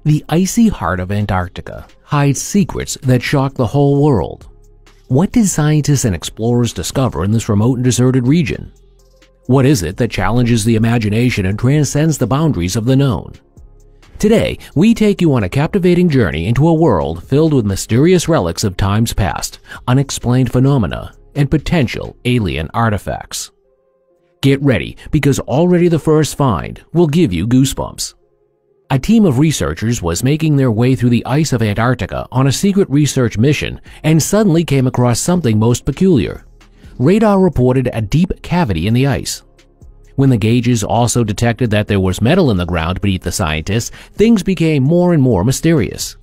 The icy heart of Antarctica hides secrets that shock the whole world. What did scientists and explorers discover in this remote and deserted region? What is it that challenges the imagination and transcends the boundaries of the known? Today, we take you on a captivating journey into a world filled with mysterious relics of times past, unexplained phenomena, and potential alien artifacts. Get ready, because already the first find will give you goosebumps. A team of researchers was making their way through the ice of Antarctica on a secret research mission and suddenly came across something most peculiar. Radar reported a deep cavity in the ice. When the gauges also detected that there was metal in the ground beneath the scientists, things became more and more mysterious.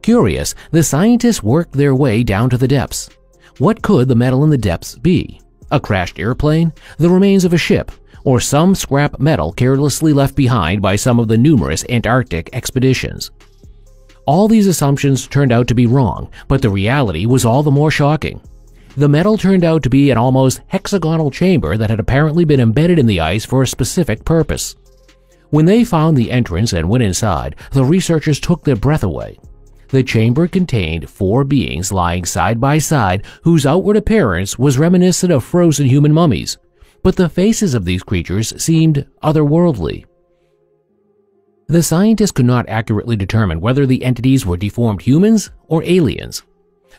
Curious, the scientists worked their way down to the depths. What could the metal in the depths be? A crashed airplane? The remains of a ship? Or some scrap metal carelessly left behind by some of the numerous Antarctic expeditions? All these assumptions turned out to be wrong, but the reality was all the more shocking. The metal turned out to be an almost hexagonal chamber that had apparently been embedded in the ice for a specific purpose. When they found the entrance and went inside, the researchers took their breath away. The chamber contained 4 beings lying side by side whose outward appearance was reminiscent of frozen human mummies, but the faces of these creatures seemed otherworldly. The scientists could not accurately determine whether the entities were deformed humans or aliens,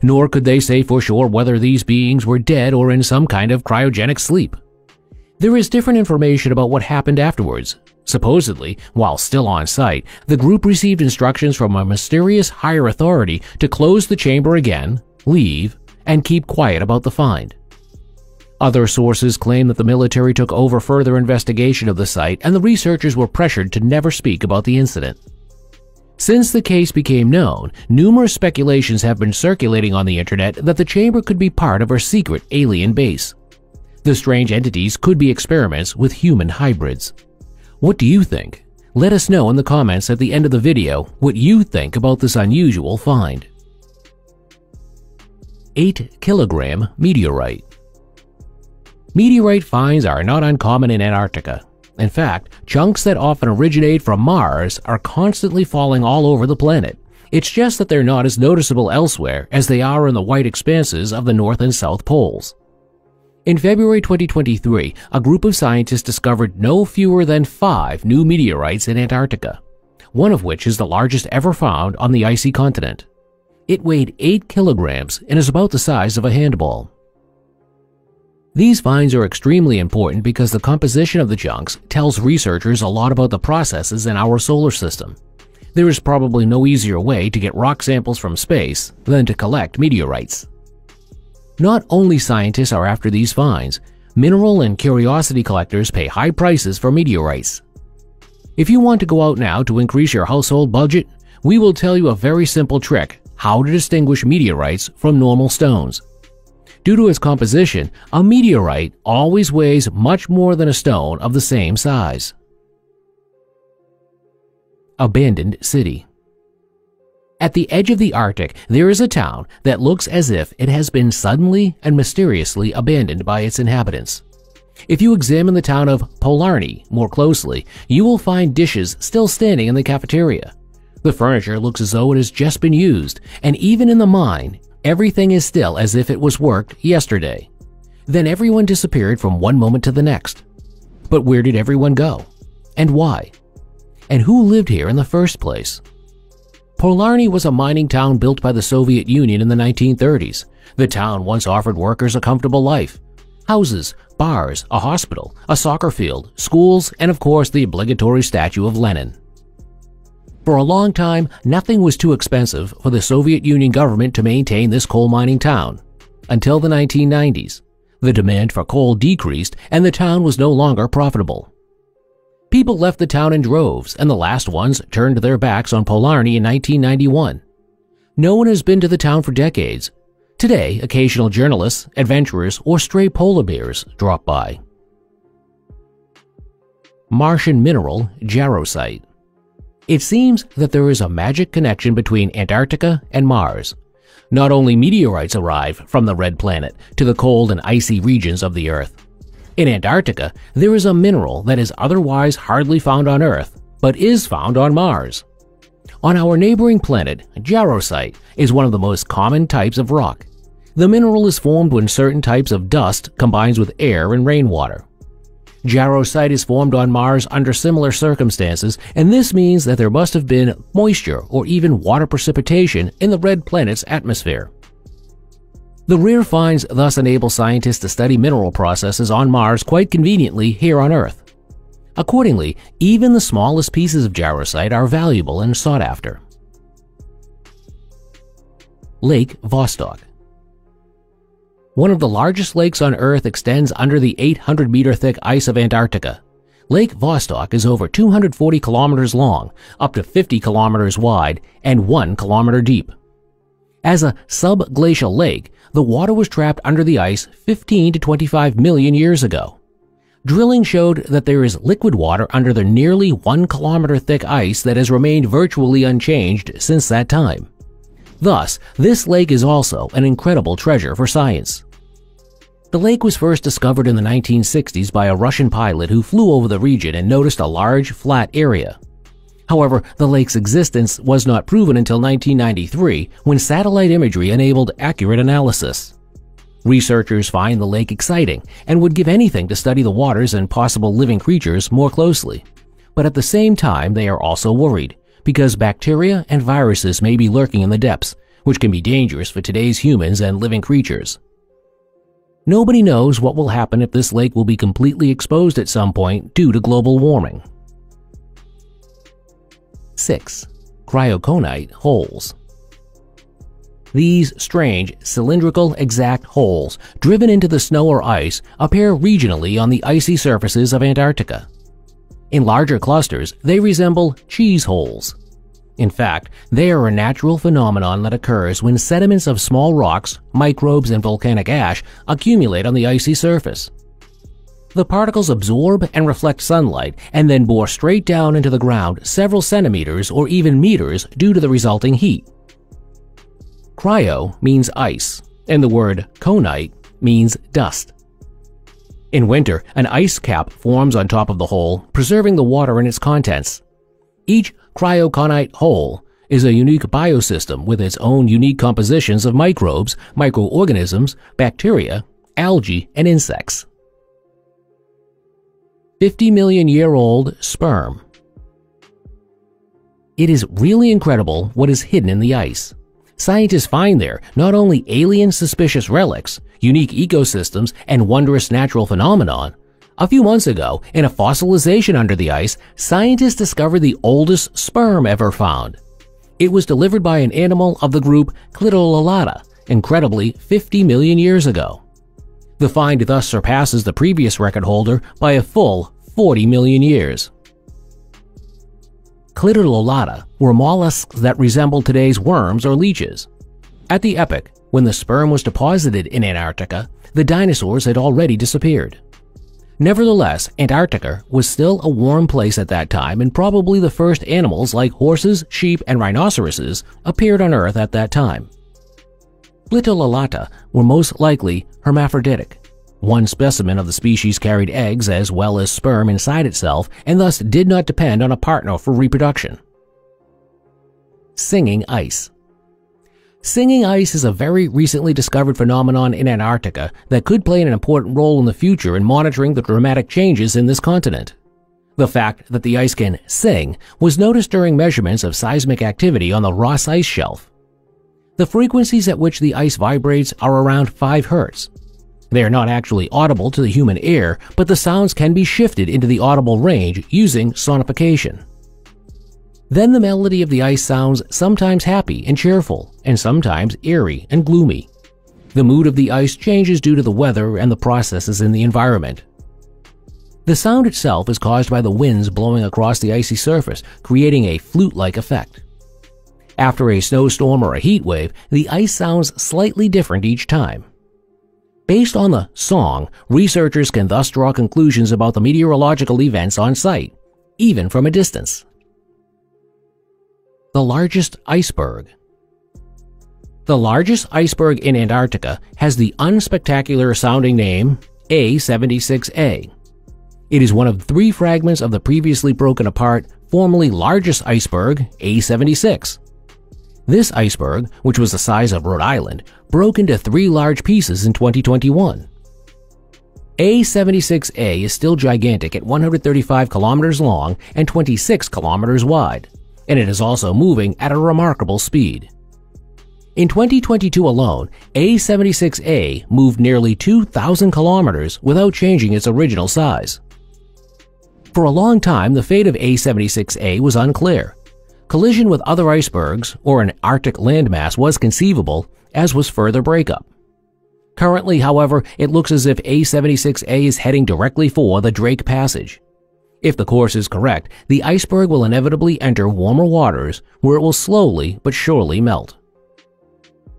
nor could they say for sure whether these beings were dead or in some kind of cryogenic sleep. There is different information about what happened afterwards. Supposedly, while still on site, the group received instructions from a mysterious higher authority to close the chamber again, leave, and keep quiet about the find. Other sources claim that the military took over further investigation of the site and the researchers were pressured to never speak about the incident. Since the case became known, numerous speculations have been circulating on the internet that the chamber could be part of a secret alien base. The strange entities could be experiments with human hybrids. What do you think? Let us know in the comments at the end of the video what you think about this unusual find. 8-kilogram meteorite. Meteorite finds are not uncommon in Antarctica. In fact, chunks that often originate from Mars are constantly falling all over the planet. It's just that they're not as noticeable elsewhere as they are in the white expanses of the North and South Poles. In February 2023, a group of scientists discovered no fewer than 5 new meteorites in Antarctica, one of which is the largest ever found on the icy continent. It weighed 8 kilograms and is about the size of a handball. These finds are extremely important because the composition of the chunks tells researchers a lot about the processes in our solar system. There is probably no easier way to get rock samples from space than to collect meteorites. Not only scientists are after these finds, mineral and curiosity collectors pay high prices for meteorites. If you want to go out now to increase your household budget, we will tell you a very simple trick how to distinguish meteorites from normal stones. Due to its composition, a meteorite always weighs much more than a stone of the same size. Abandoned city. At the edge of the Arctic, there is a town that looks as if it has been suddenly and mysteriously abandoned by its inhabitants. If you examine the town of Polarny more closely, you will find dishes still standing in the cafeteria. The furniture looks as though it has just been used, and even in the mine, everything is still as if it was worked yesterday. Then everyone disappeared from one moment to the next. But where did everyone go? And why? And who lived here in the first place? Polarny was a mining town built by the Soviet Union in the 1930s. The town once offered workers a comfortable life. Houses, bars, a hospital, a soccer field, schools, and of course the obligatory statue of Lenin. For a long time, nothing was too expensive for the Soviet Union government to maintain this coal mining town. Until the 1990s, the demand for coal decreased and the town was no longer profitable. People left the town in droves, and the last ones turned their backs on Polarny in 1991. No one has been to the town for decades. Today, occasional journalists, adventurers, or stray polar bears drop by. Martian mineral jarosite. It seems that there is a magic connection between Antarctica and Mars. Not only meteorites arrive from the red planet to the cold and icy regions of the Earth. In Antarctica, there is a mineral that is otherwise hardly found on Earth, but is found on Mars. On our neighboring planet, jarosite is one of the most common types of rock. The mineral is formed when certain types of dust combines with air and rainwater. Jarosite is formed on Mars under similar circumstances, and this means that there must have been moisture or even water precipitation in the red planet's atmosphere. The rare finds thus enable scientists to study mineral processes on Mars quite conveniently here on Earth. Accordingly, even the smallest pieces of jarosite are valuable and sought after. Lake Vostok. One of the largest lakes on Earth extends under the 800-meter thick ice of Antarctica. Lake Vostok is over 240 kilometers long, up to 50 kilometers wide, and 1 kilometer deep. As a subglacial lake, the water was trapped under the ice 15 to 25 million years ago. Drilling showed that there is liquid water under the nearly 1 kilometer thick ice that has remained virtually unchanged since that time. Thus, this lake is also an incredible treasure for science. The lake was first discovered in the 1960s by a Russian pilot who flew over the region and noticed a large, flat area. However, the lake's existence was not proven until 1993 when satellite imagery enabled accurate analysis. Researchers find the lake exciting and would give anything to study the waters and possible living creatures more closely. But at the same time, they are also worried, because bacteria and viruses may be lurking in the depths, which can be dangerous for today's humans and living creatures. Nobody knows what will happen if this lake will be completely exposed at some point due to global warming. 6. Cryoconite holes. These strange, cylindrical, exact holes, driven into the snow or ice, appear regionally on the icy surfaces of Antarctica. In larger clusters, they resemble cheese holes. In fact, they are a natural phenomenon that occurs when sediments of small rocks, microbes, and volcanic ash accumulate on the icy surface. The particles absorb and reflect sunlight and then bore straight down into the ground several centimeters or even meters due to the resulting heat. Cryo means ice, and the word conite means dust. In winter, an ice cap forms on top of the hole, preserving the water and its contents. Each cryoconite hole is a unique biosystem with its own unique compositions of microbes, microorganisms, bacteria, algae, and insects. 50-million-year-old sperm. It is really incredible what is hidden in the ice. Scientists find there not only alien suspicious relics, unique ecosystems, and wondrous natural phenomenon. A few months ago, in a fossilization under the ice, scientists discovered the oldest sperm ever found. It was delivered by an animal of the group Clitololata, incredibly 50 million years ago. The find thus surpasses the previous record holder by a full 40 million years. Clitololata were mollusks that resembled today's worms or leeches. At the epoch, when the sperm was deposited in Antarctica, the dinosaurs had already disappeared. Nevertheless, Antarctica was still a warm place at that time, and probably the first animals like horses, sheep, and rhinoceroses appeared on Earth at that time. Clitololata were most likely hermaphroditic. One specimen of the species carried eggs as well as sperm inside itself and thus did not depend on a partner for reproduction. Singing ice. Singing ice is a very recently discovered phenomenon in Antarctica that could play an important role in the future in monitoring the dramatic changes in this continent. The fact that the ice can sing was noticed during measurements of seismic activity on the Ross Ice Shelf. The frequencies at which the ice vibrates are around 5 Hz. They are not actually audible to the human ear, but the sounds can be shifted into the audible range using sonification. Then the melody of the ice sounds sometimes happy and cheerful, and sometimes eerie and gloomy. The mood of the ice changes due to the weather and the processes in the environment. The sound itself is caused by the winds blowing across the icy surface, creating a flute-like effect. After a snowstorm or a heat wave, the ice sounds slightly different each time. Based on the song, researchers can thus draw conclusions about the meteorological events on site, even from a distance. The largest iceberg. The largest iceberg in Antarctica has the unspectacular sounding name A76A. It is one of 3 fragments of the previously broken apart formerly largest iceberg, A76. This iceberg, which was the size of Rhode Island, broke into 3 large pieces in 2021. A76A is still gigantic at 135 kilometers long and 26 kilometers wide, and it is also moving at a remarkable speed. In 2022 alone, A76A moved nearly 2,000 kilometers without changing its original size. For a long time, the fate of A76A was unclear. Collision with other icebergs or an Arctic landmass was conceivable, as was further breakup. Currently, however, it looks as if A76A is heading directly for the Drake Passage. If the course is correct, the iceberg will inevitably enter warmer waters where it will slowly but surely melt.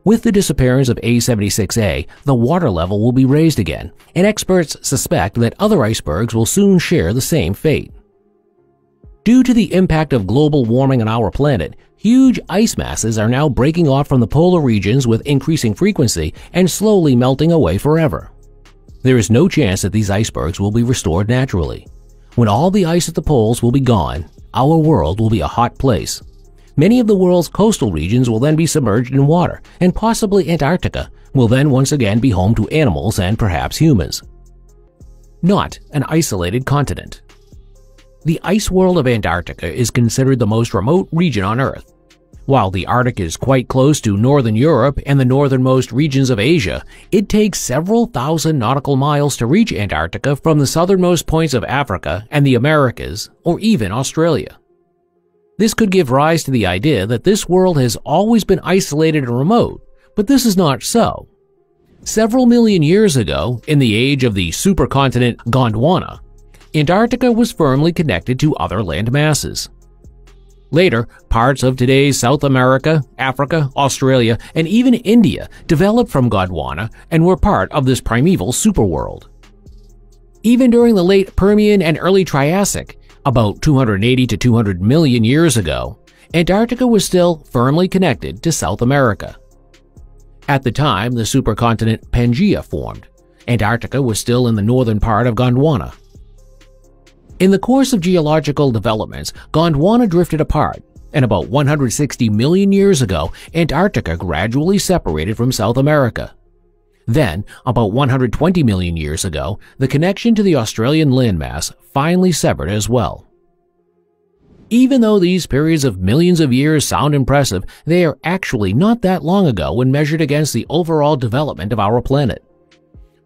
With the disappearance of A76A, the water level will be raised again, and experts suspect that other icebergs will soon share the same fate. Due to the impact of global warming on our planet, huge ice masses are now breaking off from the polar regions with increasing frequency and slowly melting away forever. There is no chance that these icebergs will be restored naturally. When all the ice at the poles will be gone, our world will be a hot place. Many of the world's coastal regions will then be submerged in water, and possibly Antarctica will then once again be home to animals and perhaps humans. Not an isolated continent. The ice world of Antarctica is considered the most remote region on Earth. While the Arctic is quite close to northern Europe and the northernmost regions of Asia, it takes several thousand nautical miles to reach Antarctica from the southernmost points of Africa and the Americas, or even Australia. This could give rise to the idea that this world has always been isolated and remote, but this is not so. Several million years ago, in the age of the supercontinent Gondwana, Antarctica was firmly connected to other land masses. Later, parts of today's South America, Africa, Australia, and even India developed from Gondwana and were part of this primeval superworld. Even during the late Permian and early Triassic, about 280 to 200 million years ago, Antarctica was still firmly connected to South America. At the time the supercontinent Pangaea formed, Antarctica was still in the northern part of Gondwana. In the course of geological developments, Gondwana drifted apart, and about 160 million years ago, Antarctica gradually separated from South America. Then, about 120 million years ago, the connection to the Australian landmass finally severed as well. Even though these periods of millions of years sound impressive, they are actually not that long ago when measured against the overall development of our planet.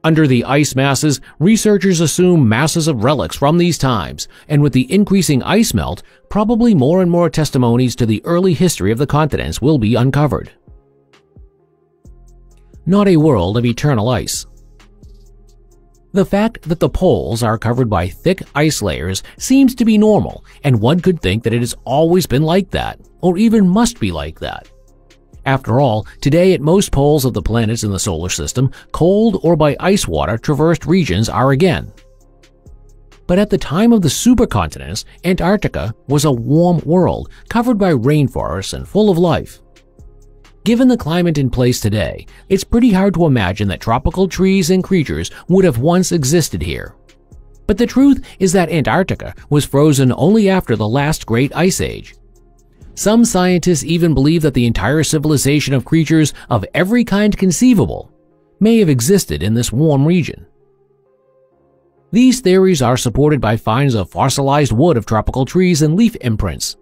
Under the ice masses, researchers assume masses of relics from these times, and with the increasing ice melt, probably more and more testimonies to the early history of the continents will be uncovered. Not a world of eternal ice. The fact that the poles are covered by thick ice layers seems to be normal, and one could think that it has always been like that, or even must be like that. After all, today at most poles of the planets in the solar system, cold or by ice water traversed regions are again. But at the time of the supercontinents, Antarctica was a warm world covered by rainforests and full of life. Given the climate in place today, it's pretty hard to imagine that tropical trees and creatures would have once existed here. But the truth is that Antarctica was frozen only after the last great ice age. Some scientists even believe that the entire civilization of creatures of every kind conceivable may have existed in this warm region. These theories are supported by finds of fossilized wood of tropical trees and leaf imprints.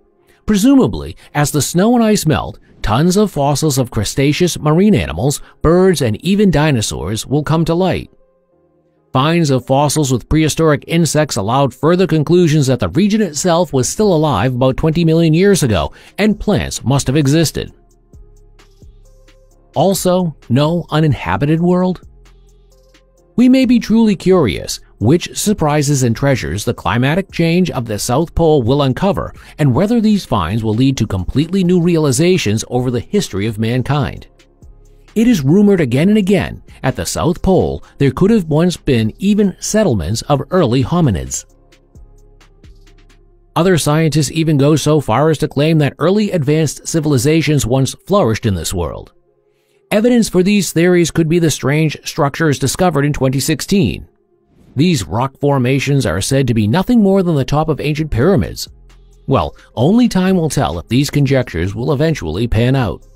Presumably, as the snow and ice melt, tons of fossils of crustaceous marine animals, birds, and even dinosaurs will come to light. Finds of fossils with prehistoric insects allowed further conclusions that the region itself was still alive about 20 million years ago, and plants must have existed. Also, no uninhabited world? We may be truly curious which surprises and treasures the climatic change of the South Pole will uncover, and whether these finds will lead to completely new realizations over the history of mankind. It is rumored again and again, at the South Pole there could have once been even settlements of early hominids. Other scientists even go so far as to claim that early advanced civilizations once flourished in this world. Evidence for these theories could be the strange structures discovered in 2016. These rock formations are said to be nothing more than the top of ancient pyramids. Well, only time will tell if these conjectures will eventually pan out.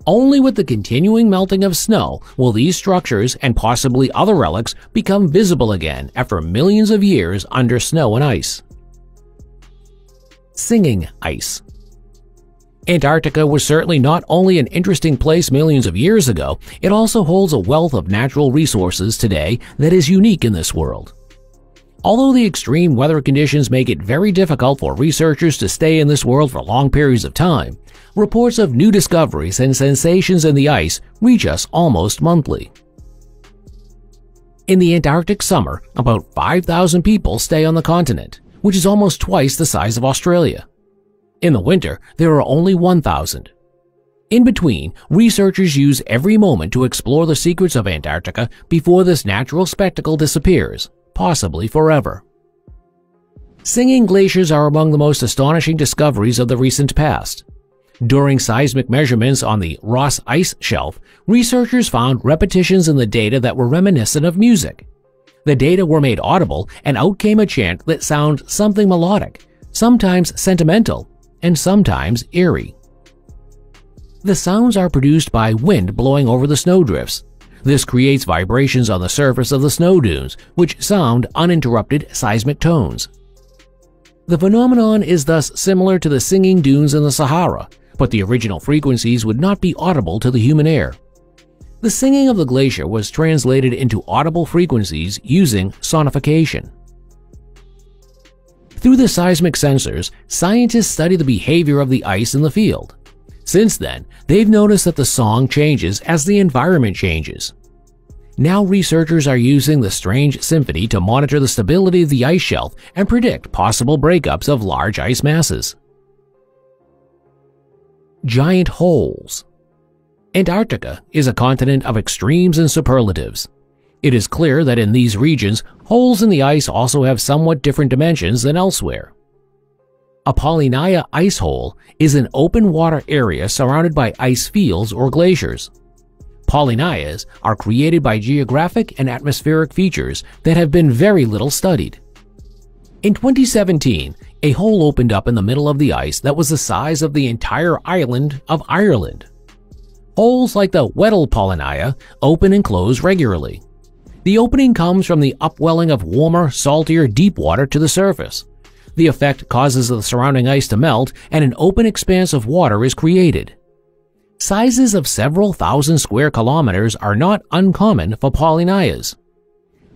Only with the continuing melting of snow will these structures and possibly other relics become visible again after millions of years under snow and ice. Singing ice. Antarctica was certainly not only an interesting place millions of years ago, it also holds a wealth of natural resources today that is unique in this world. Although the extreme weather conditions make it very difficult for researchers to stay in this world for long periods of time, reports of new discoveries and sensations in the ice reach us almost monthly. In the Antarctic summer, about 5,000 people stay on the continent, which is almost twice the size of Australia. In the winter, there are only 1,000. In between, researchers use every moment to explore the secrets of Antarctica before this natural spectacle disappears, possibly forever. Singing glaciers are among the most astonishing discoveries of the recent past. During seismic measurements on the Ross Ice Shelf, researchers found repetitions in the data that were reminiscent of music. The data were made audible, and out came a chant that sounded something melodic, sometimes sentimental, and sometimes eerie. The sounds are produced by wind blowing over the snowdrifts. This creates vibrations on the surface of the snow dunes, which sound uninterrupted seismic tones. The phenomenon is thus similar to the singing dunes in the Sahara, but the original frequencies would not be audible to the human ear. The singing of the glacier was translated into audible frequencies using sonification. Through the seismic sensors, scientists study the behavior of the ice in the field. Since then, they've noticed that the song changes as the environment changes. Now researchers are using the strange symphony to monitor the stability of the ice shelf and predict possible breakups of large ice masses. Giant holes. Antarctica is a continent of extremes and superlatives. It is clear that in these regions, holes in the ice also have somewhat different dimensions than elsewhere. A Polynya ice hole is an open water area surrounded by ice fields or glaciers. Polynyas are created by geographic and atmospheric features that have been very little studied. In 2017, a hole opened up in the middle of the ice that was the size of the entire island of Ireland. Holes like the Weddell Polynya open and close regularly. The opening comes from the upwelling of warmer, saltier, deep water to the surface. The effect causes the surrounding ice to melt, and an open expanse of water is created. Sizes of several thousand square kilometers are not uncommon for polynyas.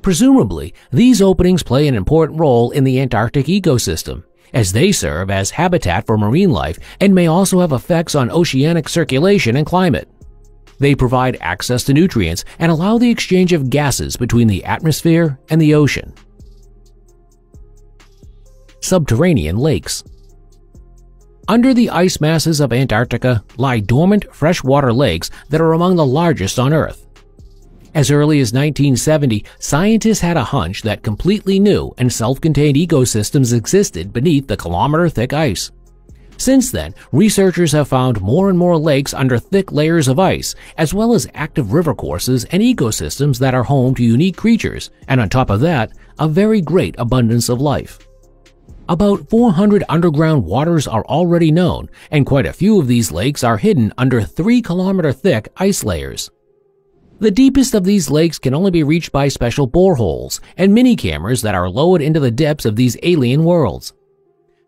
Presumably, these openings play an important role in the Antarctic ecosystem, as they serve as habitat for marine life and may also have effects on oceanic circulation and climate. They provide access to nutrients and allow the exchange of gases between the atmosphere and the ocean. Subterranean lakes. Under the ice masses of Antarctica lie dormant freshwater lakes that are among the largest on Earth. As early as 1970, scientists had a hunch that completely new and self-contained ecosystems existed beneath the kilometer-thick ice. Since then, researchers have found more and more lakes under thick layers of ice, as well as active river courses and ecosystems that are home to unique creatures, and on top of that, a very great abundance of life. About 400 underground waters are already known, and quite a few of these lakes are hidden under 3-kilometer-thick ice layers. The deepest of these lakes can only be reached by special boreholes and mini-cameras that are lowered into the depths of these alien worlds.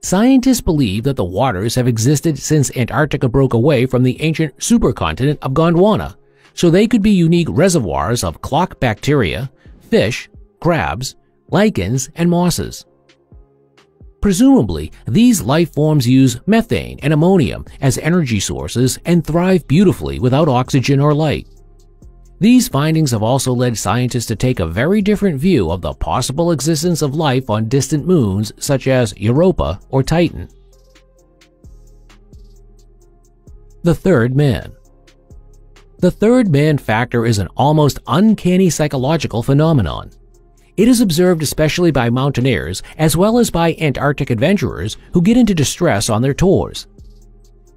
Scientists believe that the waters have existed since Antarctica broke away from the ancient supercontinent of Gondwana, so they could be unique reservoirs of clock bacteria, fish, crabs, lichens, and mosses. Presumably, these life forms use methane and ammonium as energy sources and thrive beautifully without oxygen or light. These findings have also led scientists to take a very different view of the possible existence of life on distant moons such as Europa or Titan. The third man. The third man factor is an almost uncanny psychological phenomenon. It is observed especially by mountaineers as well as by Antarctic adventurers who get into distress on their tours.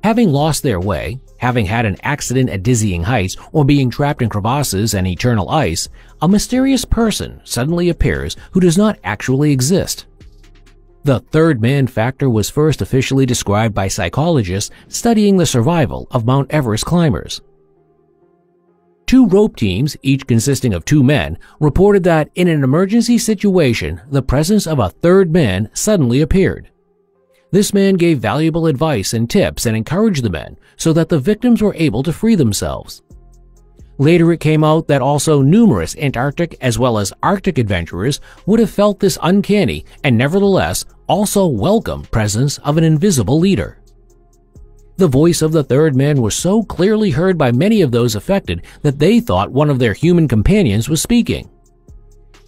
Having lost their way, having had an accident at dizzying heights, or being trapped in crevasses and eternal ice, a mysterious person suddenly appears who does not actually exist. The third man factor was first officially described by psychologists studying the survival of Mount Everest climbers. Two rope teams, each consisting of 2 men, reported that in an emergency situation, the presence of a third man suddenly appeared. This man gave valuable advice and tips and encouraged the men so that the victims were able to free themselves. Later it came out that also numerous Antarctic as well as Arctic adventurers would have felt this uncanny and nevertheless also welcome presence of an invisible leader. The voice of the third man was so clearly heard by many of those affected that they thought one of their human companions was speaking.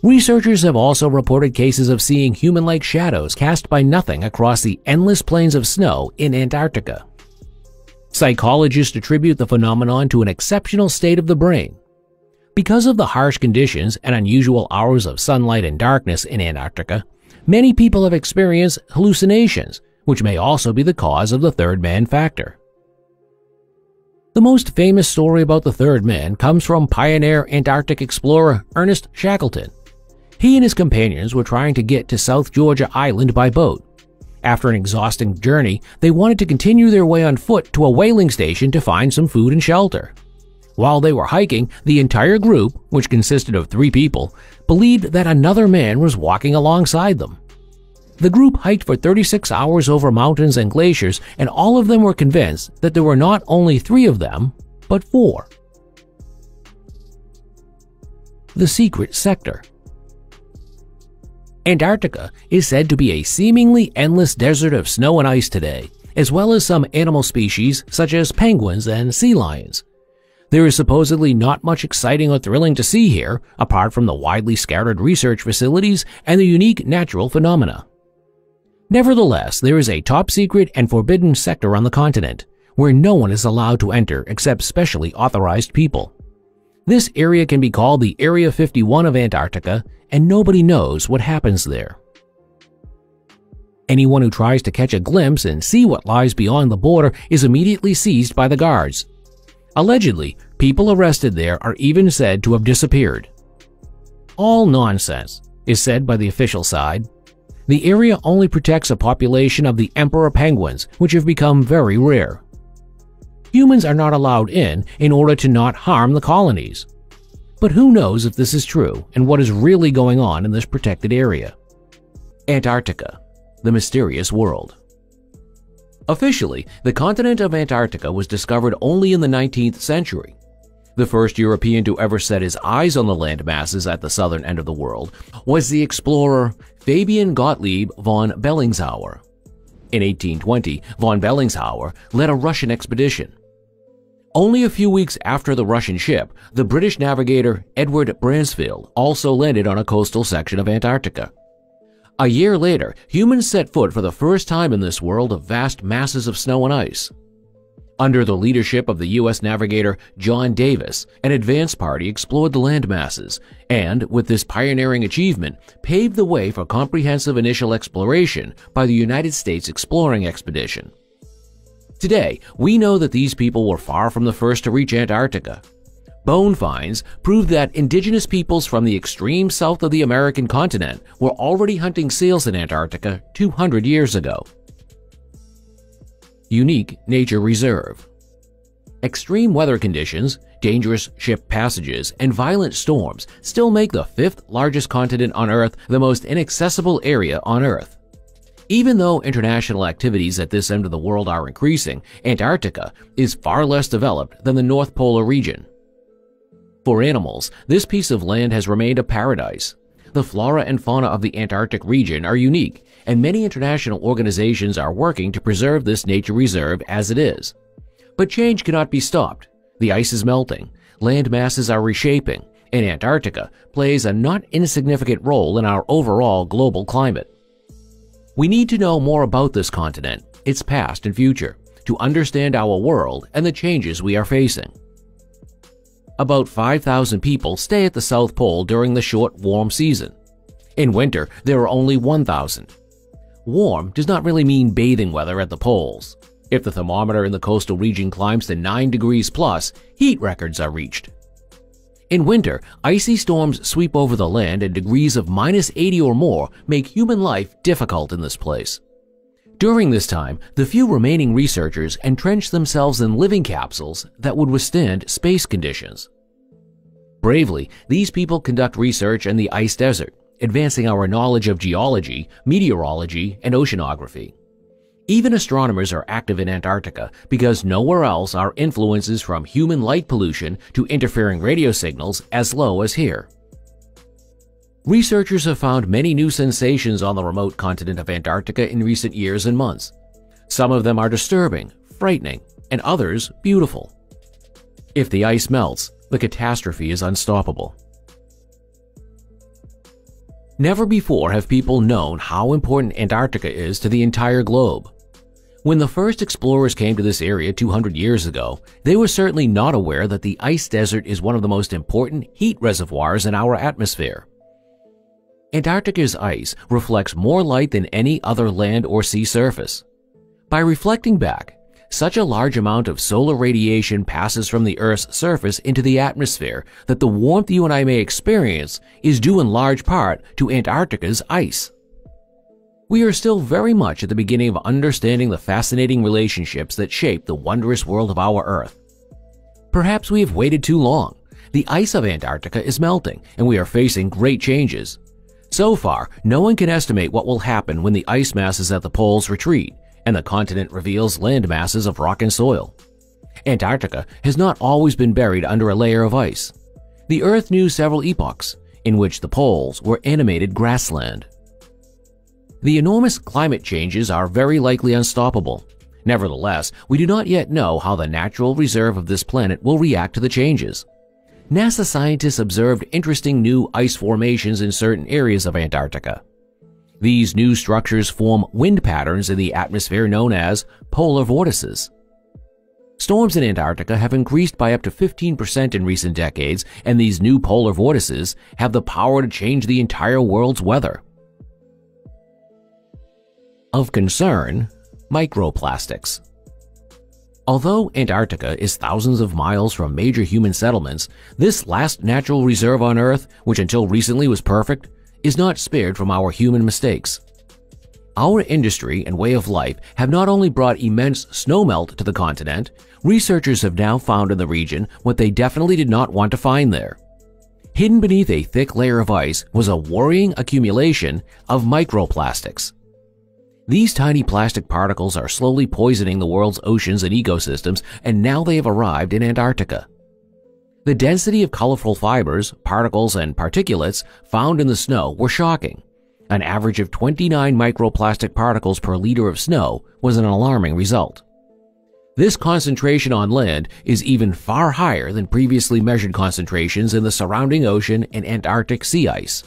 Researchers have also reported cases of seeing human-like shadows cast by nothing across the endless plains of snow in Antarctica. Psychologists attribute the phenomenon to an exceptional state of the brain. Because of the harsh conditions and unusual hours of sunlight and darkness in Antarctica, many people have experienced hallucinations, which may also be the cause of the third man factor. The most famous story about the third man comes from pioneer Antarctic explorer Ernest Shackleton. He and his companions were trying to get to South Georgia Island by boat. After an exhausting journey, they wanted to continue their way on foot to a whaling station to find some food and shelter. While they were hiking, the entire group, which consisted of 3 people, believed that another man was walking alongside them. The group hiked for 36 hours over mountains and glaciers, and all of them were convinced that there were not only 3 of them, but 4. The secret sector. Antarctica is said to be a seemingly endless desert of snow and ice today, as well as some animal species such as penguins and sea lions. There is supposedly not much exciting or thrilling to see here, apart from the widely scattered research facilities and the unique natural phenomena. Nevertheless, there is a top-secret and forbidden sector on the continent, where no one is allowed to enter except specially authorized people. This area can be called the Area 51 of Antarctica, and nobody knows what happens there. Anyone who tries to catch a glimpse and see what lies beyond the border is immediately seized by the guards. Allegedly, people arrested there are even said to have disappeared. All nonsense, is said by the official side. The area only protects a population of the emperor penguins, which have become very rare. Humans are not allowed in order to not harm the colonies. But who knows if this is true and what is really going on in this protected area? Antarctica, the mysterious world. Officially, the continent of Antarctica was discovered only in the 19th century. The first European to ever set his eyes on the land masses at the southern end of the world was the explorer Fabian Gottlieb von Bellingshauer. In 1820, von Bellingshauer led a Russian expedition. Only a few weeks after the Russian ship, the British navigator Edward Bransfield also landed on a coastal section of Antarctica. A year later, humans set foot for the first time in this world of vast masses of snow and ice. Under the leadership of the U.S. navigator John Davis, an advance party explored the land masses, and, with this pioneering achievement, paved the way for comprehensive initial exploration by the United States Exploring Expedition. Today, we know that these people were far from the first to reach Antarctica. Bone finds prove that indigenous peoples from the extreme south of the American continent were already hunting seals in Antarctica 200 years ago. Unique nature reserve. Extreme weather conditions, dangerous ship passages, and violent storms still make the 5th largest continent on Earth the most inaccessible area on Earth. Even though international activities at this end of the world are increasing, Antarctica is far less developed than the North Polar region. For animals, this piece of land has remained a paradise. The flora and fauna of the Antarctic region are unique, and many international organizations are working to preserve this nature reserve as it is. But change cannot be stopped. The ice is melting, land masses are reshaping, and Antarctica plays a not insignificant role in our overall global climate. We need to know more about this continent, its past and future, to understand our world and the changes we are facing. About 5,000 people stay at the South Pole during the short, warm season. In winter, there are only 1,000. Warm does not really mean bathing weather at the poles. If the thermometer in the coastal region climbs to 9 degrees plus, heat records are reached. In winter, icy storms sweep over the land and degrees of -80 or more make human life difficult in this place. During this time, the few remaining researchers entrench themselves in living capsules that would withstand space conditions. Bravely, these people conduct research in the ice desert, advancing our knowledge of geology, meteorology, and oceanography. Even astronomers are active in Antarctica because nowhere else are influences from human light pollution to interfering radio signals as low as here. Researchers have found many new sensations on the remote continent of Antarctica in recent years and months. Some of them are disturbing, frightening, and others beautiful. If the ice melts, the catastrophe is unstoppable. Never before have people known how important Antarctica is to the entire globe. When the first explorers came to this area 200 years ago, they were certainly not aware that the ice desert is one of the most important heat reservoirs in our atmosphere. Antarctica's ice reflects more light than any other land or sea surface. By reflecting back, such a large amount of solar radiation passes from the Earth's surface into the atmosphere that the warmth you and I may experience is due in large part to Antarctica's ice. We are still very much at the beginning of understanding the fascinating relationships that shape the wondrous world of our Earth. Perhaps we have waited too long. The ice of Antarctica is melting, and we are facing great changes. So far, no one can estimate what will happen when the ice masses at the poles retreat and the continent reveals land masses of rock and soil. Antarctica has not always been buried under a layer of ice. The Earth knew several epochs in which the poles were animated grassland. The enormous climate changes are very likely unstoppable. Nevertheless, we do not yet know how the natural reserve of this planet will react to the changes. NASA scientists observed interesting new ice formations in certain areas of Antarctica. These new structures form wind patterns in the atmosphere known as polar vortices. Storms in Antarctica have increased by up to 15% in recent decades, and these new polar vortices have the power to change the entire world's weather. Of concern, microplastics. Although Antarctica is thousands of miles from major human settlements, this last natural reserve on Earth, which until recently was perfect, is not spared from our human mistakes. Our industry and way of life have not only brought immense snowmelt to the continent, researchers have now found in the region what they definitely did not want to find there. Hidden beneath a thick layer of ice was a worrying accumulation of microplastics. These tiny plastic particles are slowly poisoning the world's oceans and ecosystems, and now they have arrived in Antarctica. The density of colorful fibers, particles, and particulates found in the snow were shocking. An average of 29 microplastic particles per liter of snow was an alarming result. This concentration on land is even far higher than previously measured concentrations in the surrounding ocean and Antarctic sea ice.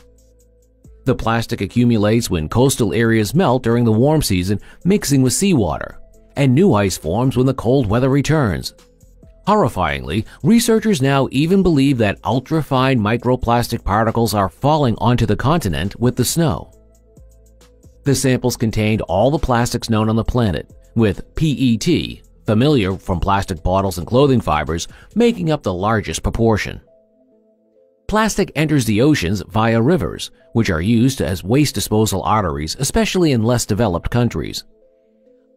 The plastic accumulates when coastal areas melt during the warm season, mixing with seawater, and new ice forms when the cold weather returns. Horrifyingly, researchers now even believe that ultra-fine microplastic particles are falling onto the continent with the snow. The samples contained all the plastics known on the planet, with PET, familiar from plastic bottles and clothing fibers, making up the largest proportion. Plastic enters the oceans via rivers, which are used as waste disposal arteries, especially in less developed countries.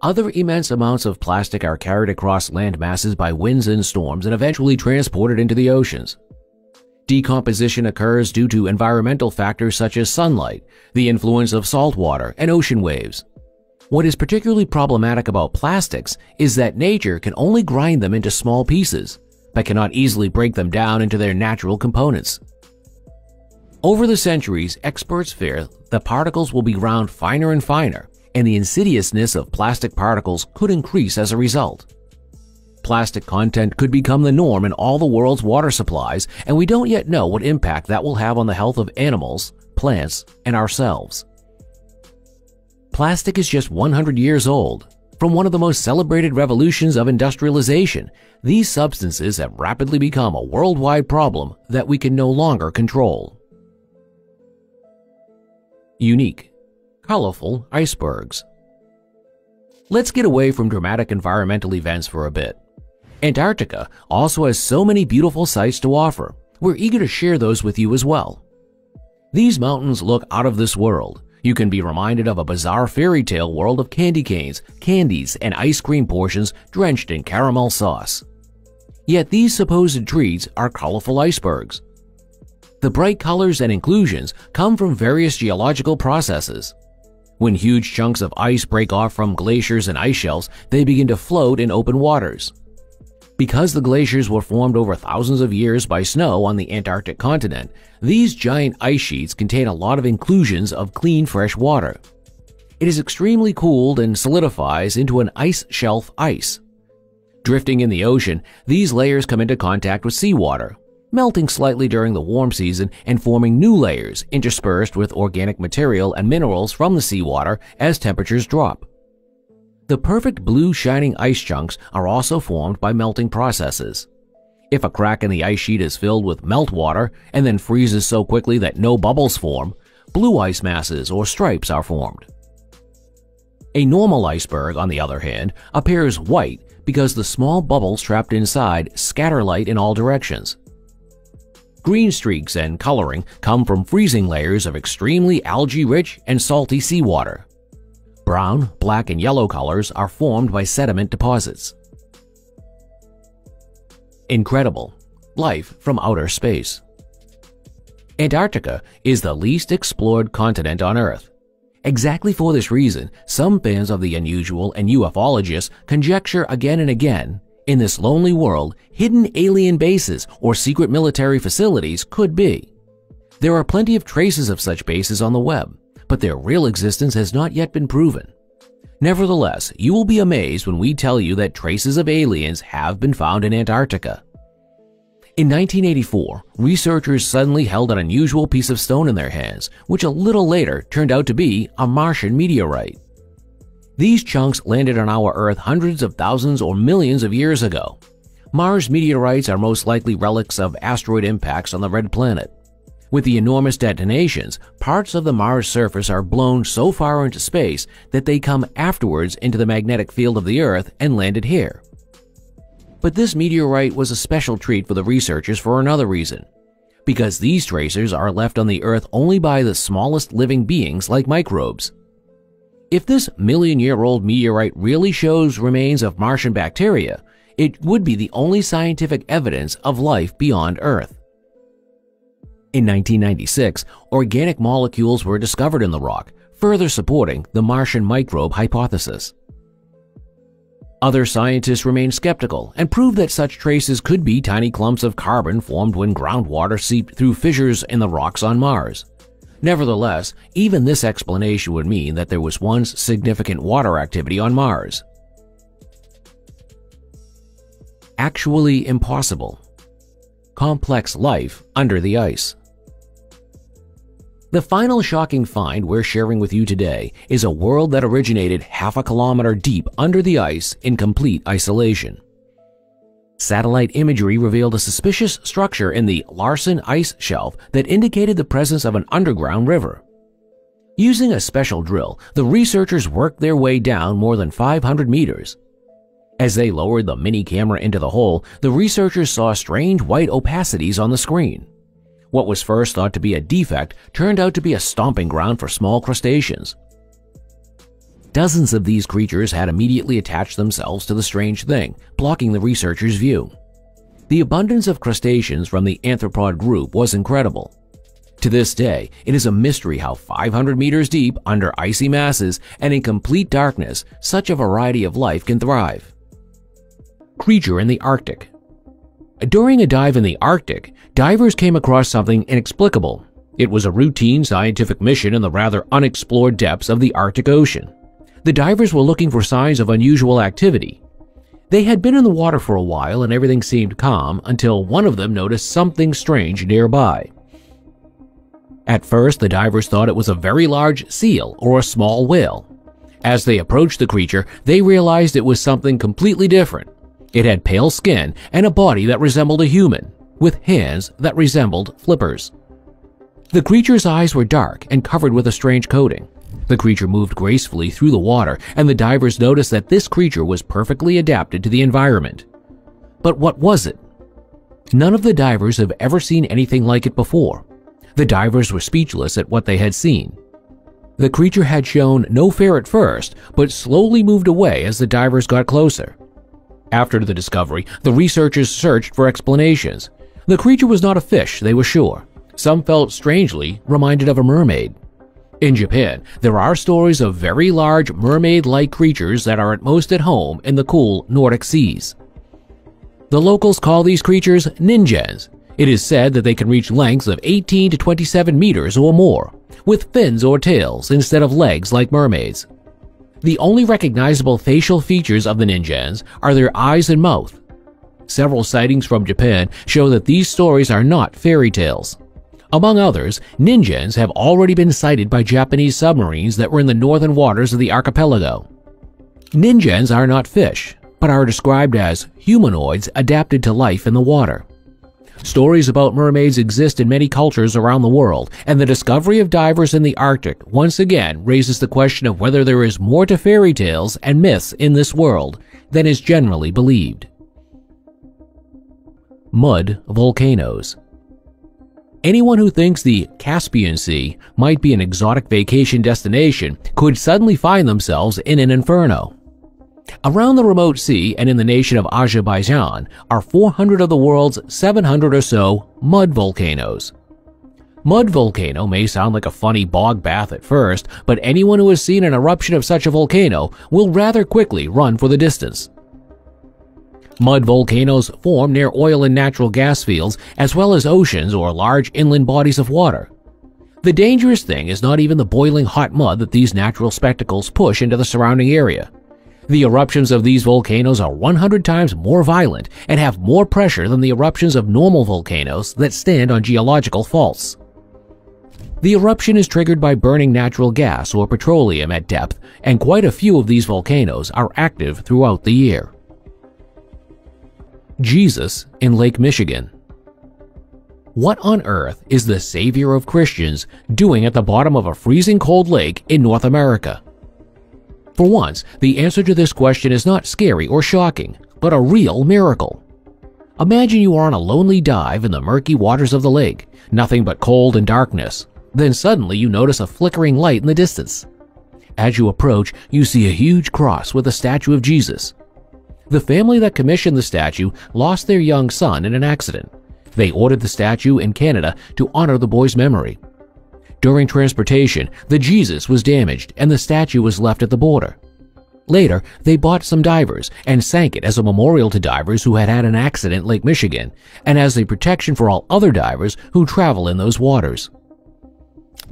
Other immense amounts of plastic are carried across land masses by winds and storms and eventually transported into the oceans. Decomposition occurs due to environmental factors such as sunlight, the influence of salt water, and ocean waves. What is particularly problematic about plastics is that nature can only grind them into small pieces, but cannot easily break them down into their natural components. Over the centuries, experts fear the particles will be ground finer and finer, and the insidiousness of plastic particles could increase as a result. Plastic content could become the norm in all the world's water supplies, and we don't yet know what impact that will have on the health of animals, plants, and ourselves. Plastic is just 100 years old. From one of the most celebrated revolutions of industrialization, these substances have rapidly become a worldwide problem that we can no longer control. Unique, colorful icebergs. Let's get away from dramatic environmental events for a bit. Antarctica also has so many beautiful sights to offer, We're eager to share those with you as well. These mountains look out of this world. You can be reminded of a bizarre fairy tale world of candy canes, candies, and ice cream portions drenched in caramel sauce. Yet these supposed treats are colorful icebergs. The bright colors and inclusions come from various geological processes. When huge chunks of ice break off from glaciers and ice shelves, they begin to float in open waters. Because the glaciers were formed over thousands of years by snow on the Antarctic continent, these giant ice sheets contain a lot of inclusions of clean fresh water. It is extremely cooled and solidifies into an ice shelf ice. Drifting in the ocean, these layers come into contact with seawater, melting slightly during the warm season and forming new layers interspersed with organic material and minerals from the seawater as temperatures drop. The perfect blue shining ice chunks are also formed by melting processes. If a crack in the ice sheet is filled with meltwater and then freezes so quickly that no bubbles form, blue ice masses or stripes are formed. A normal iceberg, on the other hand, appears white because the small bubbles trapped inside scatter light in all directions. Green streaks and coloring come from freezing layers of extremely algae-rich and salty seawater. Brown, black, and yellow colors are formed by sediment deposits. Incredible. Life from outer space. Antarctica is the least explored continent on Earth. Exactly for this reason, some fans of the unusual and ufologists conjecture again and again, in this lonely world, hidden alien bases or secret military facilities could be. There are plenty of traces of such bases on the web, but their real existence has not yet been proven. Nevertheless, you will be amazed when we tell you that traces of aliens have been found in Antarctica. In 1984, researchers suddenly held an unusual piece of stone in their hands, which a little later turned out to be a Martian meteorite. These chunks landed on our Earth hundreds of thousands or millions of years ago. Mars meteorites are most likely relics of asteroid impacts on the red planet. With the enormous detonations, parts of the Mars surface are blown so far into space that they come afterwards into the magnetic field of the Earth and landed here. But this meteorite was a special treat for the researchers for another reason. Because these tracers are left on the Earth only by the smallest living beings like microbes. If this million-year-old meteorite really shows remains of Martian bacteria, it would be the only scientific evidence of life beyond Earth. In 1996, organic molecules were discovered in the rock, further supporting the Martian microbe hypothesis. Other scientists remain skeptical and prove that such traces could be tiny clumps of carbon formed when groundwater seeped through fissures in the rocks on Mars. Nevertheless, even this explanation would mean that there was once significant water activity on Mars. Actually impossible. Complex life under the ice. The final shocking find we're sharing with you today is a world that originated half a kilometer deep under the ice in complete isolation. Satellite imagery revealed a suspicious structure in the Larsen ice shelf that indicated the presence of an underground river. Using a special drill, the researchers worked their way down more than 500 meters. As they lowered the mini camera into the hole, the researchers saw strange white opacities on the screen. What was first thought to be a defect turned out to be a stomping ground for small crustaceans. Dozens of these creatures had immediately attached themselves to the strange thing, blocking the researchers' view. The abundance of crustaceans from the arthropod group was incredible. To this day, it is a mystery how 500 meters deep under icy masses and in complete darkness, such a variety of life can thrive. Creature in the Arctic. During a dive in the Arctic, divers came across something inexplicable. It was a routine scientific mission in the rather unexplored depths of the Arctic Ocean. The divers were looking for signs of unusual activity. They had been in the water for a while and everything seemed calm until one of them noticed something strange nearby. At first, the divers thought it was a very large seal or a small whale. As they approached the creature, they realized it was something completely different. It had pale skin and a body that resembled a human, with hands that resembled flippers. The creature's eyes were dark and covered with a strange coating. The creature moved gracefully through the water, and the divers noticed that this creature was perfectly adapted to the environment. But what was it? None of the divers have ever seen anything like it before. The divers were speechless at what they had seen. The creature had shown no fear at first, but slowly moved away as the divers got closer. After the discovery, the researchers searched for explanations. The creature was not a fish, they were sure. Some felt strangely reminded of a mermaid. In Japan, there are stories of very large mermaid-like creatures that are at most at home in the cool Nordic seas. The locals call these creatures ninjans. It is said that they can reach lengths of 18 to 27 meters or more, with fins or tails instead of legs like mermaids. The only recognizable facial features of the ninjans are their eyes and mouth. Several sightings from Japan show that these stories are not fairy tales. Among others, ninjans have already been sighted by Japanese submarines that were in the northern waters of the archipelago. Ninjans are not fish, but are described as humanoids adapted to life in the water. Stories about mermaids exist in many cultures around the world, and the discovery of divers in the Arctic once again raises the question of whether there is more to fairy tales and myths in this world than is generally believed. Mud volcanoes. Anyone who thinks the Caspian Sea might be an exotic vacation destination could suddenly find themselves in an inferno. Around the remote sea and in the nation of Azerbaijan are 400 of the world's 700 or so mud volcanoes. Mud volcano may sound like a funny bog bath at first, but anyone who has seen an eruption of such a volcano will rather quickly run for the distance. Mud volcanoes form near oil and natural gas fields as well as oceans or large inland bodies of water. The dangerous thing is not even the boiling hot mud that these natural spectacles push into the surrounding area. The eruptions of these volcanoes are 100 times more violent and have more pressure than the eruptions of normal volcanoes that stand on geological faults. The eruption is triggered by burning natural gas or petroleum at depth, and quite a few of these volcanoes are active throughout the year. Jesus in Lake Michigan. What on earth is the Savior of Christians doing at the bottom of a freezing cold lake in North America? For once, the answer to this question is not scary or shocking, but a real miracle. Imagine you are on a lonely dive in the murky waters of the lake, nothing but cold and darkness. Then suddenly you notice a flickering light in the distance. As you approach, you see a huge cross with a statue of Jesus. The family that commissioned the statue lost their young son in an accident. They ordered the statue in Canada to honor the boy's memory. During transportation, the Jesus was damaged and the statue was left at the border. Later, they bought some divers and sank it as a memorial to divers who had had an accident in Lake Michigan and as a protection for all other divers who travel in those waters.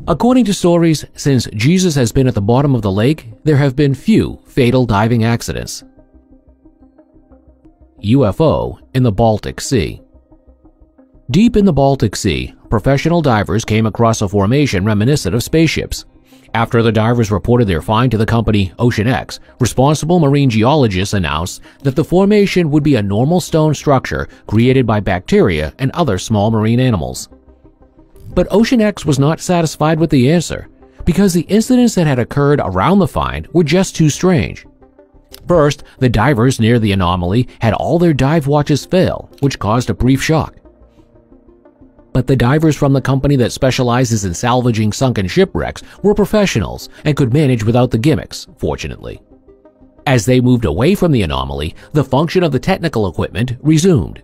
According to stories, since Jesus has been at the bottom of the lake, there have been few fatal diving accidents. UFO in the Baltic Sea. Deep in the Baltic Sea, professional divers came across a formation reminiscent of spaceships. After the divers reported their find to the company OceanX, responsible marine geologists announced that the formation would be a normal stone structure created by bacteria and other small marine animals. But OceanX was not satisfied with the answer, because the incidents that had occurred around the find were just too strange. First, the divers near the anomaly had all their dive watches fail, which caused a brief shock. But the divers from the company that specializes in salvaging sunken shipwrecks were professionals and could manage without the gimmicks, fortunately. As they moved away from the anomaly, the function of the technical equipment resumed.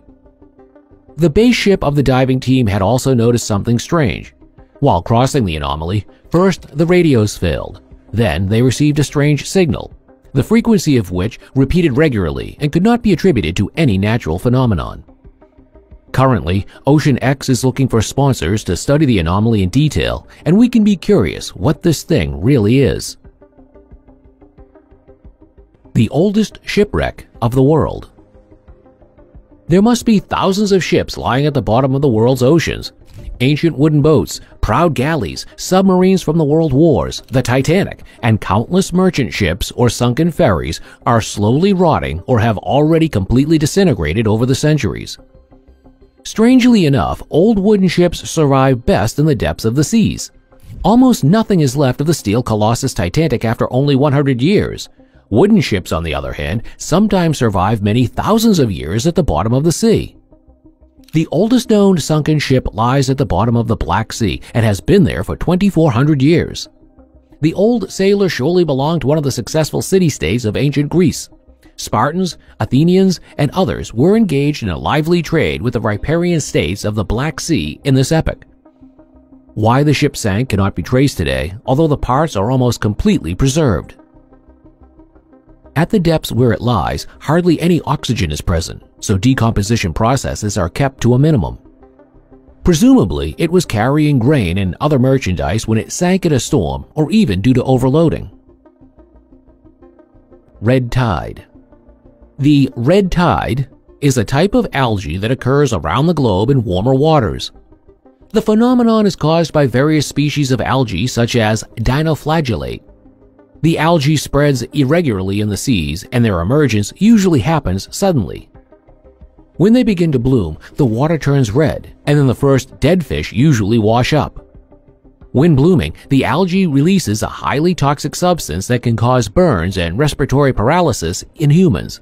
The base ship of the diving team had also noticed something strange. While crossing the anomaly, first the radios failed. Then they received a strange signal, the frequency of which repeated regularly and could not be attributed to any natural phenomenon. Currently, OceanX is looking for sponsors to study the anomaly in detail, and we can be curious what this thing really is. The oldest shipwreck of the world. There must be thousands of ships lying at the bottom of the world's oceans. Ancient wooden boats, proud galleys, submarines from the world wars, the Titanic, and countless merchant ships or sunken ferries are slowly rotting or have already completely disintegrated over the centuries. Strangely enough, old wooden ships survive best in the depths of the seas. Almost nothing is left of the steel colossus Titanic after only 100 years. Wooden ships, on the other hand, sometimes survive many thousands of years at the bottom of the sea. The oldest known sunken ship lies at the bottom of the Black Sea and has been there for 2,400 years. The old sailor surely belonged to one of the successful city-states of ancient Greece. Spartans, Athenians, and others were engaged in a lively trade with the riparian states of the Black Sea in this epoch. Why the ship sank cannot be traced today, although the parts are almost completely preserved. At the depths where it lies, hardly any oxygen is present, so decomposition processes are kept to a minimum. Presumably, it was carrying grain and other merchandise when it sank in a storm or even due to overloading. Red tide. The red tide is a type of algae that occurs around the globe in warmer waters. The phenomenon is caused by various species of algae such as dinoflagellate. The algae spreads irregularly in the seas, and their emergence usually happens suddenly. When they begin to bloom, the water turns red, and then the first dead fish usually wash up. When blooming, the algae releases a highly toxic substance that can cause burns and respiratory paralysis in humans.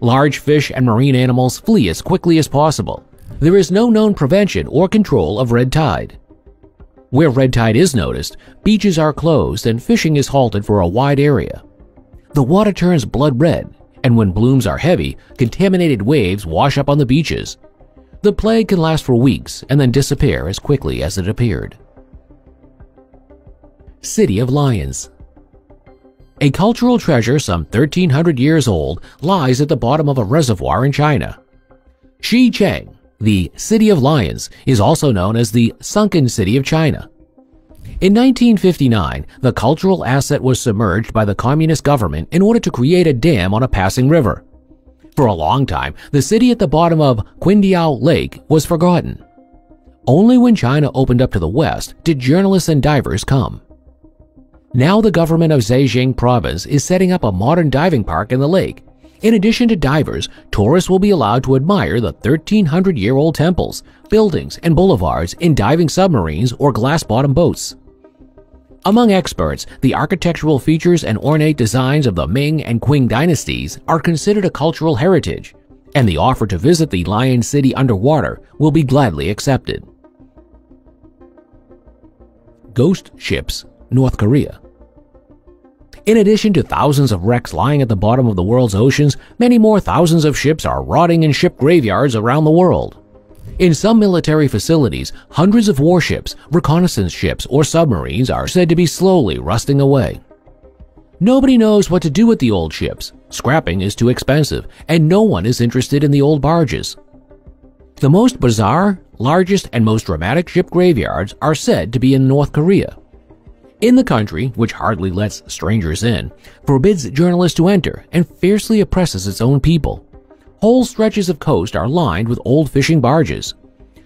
Large fish and marine animals flee as quickly as possible. There is no known prevention or control of red tide. Where red tide is noticed, beaches are closed and fishing is halted for a wide area. The water turns blood red, and when blooms are heavy, contaminated waves wash up on the beaches. The plague can last for weeks and then disappear as quickly as it appeared. City of Lions. A cultural treasure some 1,300 years old lies at the bottom of a reservoir in China. Xicheng, the City of Lions, is also known as the Sunken City of China. In 1959, the cultural asset was submerged by the communist government in order to create a dam on a passing river. For a long time, the city at the bottom of Qindiao Lake was forgotten. Only when China opened up to the west did journalists and divers come. Now the government of Zhejiang province is setting up a modern diving park in the lake. In addition to divers, tourists will be allowed to admire the 1,300-year-old temples, buildings, and boulevards in diving submarines or glass-bottom boats. Among experts, the architectural features and ornate designs of the Ming and Qing dynasties are considered a cultural heritage, and the offer to visit the Lion City underwater will be gladly accepted. Ghost ships, North Korea. In addition to thousands of wrecks lying at the bottom of the world's oceans, many more thousands of ships are rotting in ship graveyards around the world. In some military facilities, hundreds of warships, reconnaissance ships, or submarines are said to be slowly rusting away. Nobody knows what to do with the old ships. Scrapping is too expensive, and no one is interested in the old barges. The most bizarre, largest, and most dramatic ship graveyards are said to be in North Korea. In the country, which hardly lets strangers in, forbids journalists to enter, and fiercely oppresses its own people. Whole stretches of coast are lined with old fishing barges.